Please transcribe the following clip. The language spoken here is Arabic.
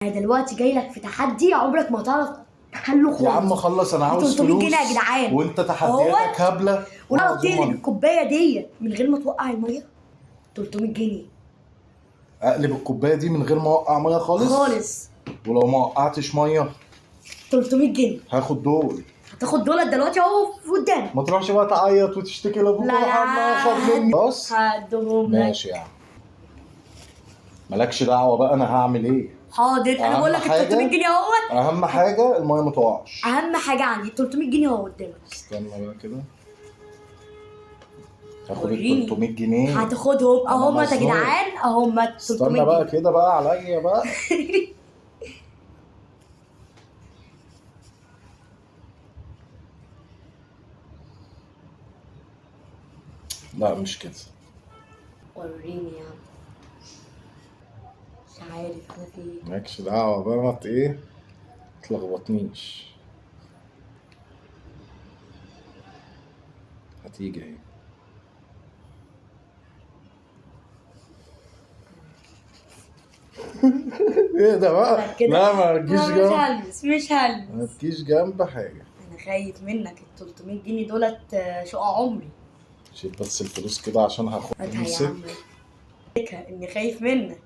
انا دلوقتي جاي لك في تحدي عمرك ما هتعرف تحله خالص. يا عم خلص، انا عاوز 300 فلوس جنيه يا جدعان، وانت تحدياتك هبله. وانا قلت لك الكوبايه دي من غير ما توقع الميه 300 جنيه. اقلب الكوبايه دي من غير ما اوقع ميه خالص. ولو ما وقعتش ميه 300 جنيه. هاخد دول. هتاخد دولت دلوقتي اهو في قدامك. ما تروحش بقى تعيط وتشتكي لابوك لا خد مني. بص هدهم لك. ماشي يا عم، مالكش دعوه بقى انا هعمل ايه. حاضر، انا بقول لك ال 300 جنيه اهوت. اهم حاجه الميه ما تقعش. اهم حاجه عندي 300 جنيه اهو قدامك. استنى بقى كده، هاخد ال 300 جنيه. هتاخدهم اهم يا جدعان، اهم 300 استنى جنيه. بقى كده بقى عليا بقى. لا مش كده. وريني يا عم. مش عارف انا في ايه. مالكش دعوه بقى، ما ايه تلخبطنيش. هتيجي اهي. ايه ده بقى؟ لا ما تجيش جنب. مش هلبس. ما تجيش جنب حاجه. انا خايف منك، ال 300 جنيه دولت شقى عمري. شيل بس الفلوس كده عشان هاخد. امسك. اني خايف منك.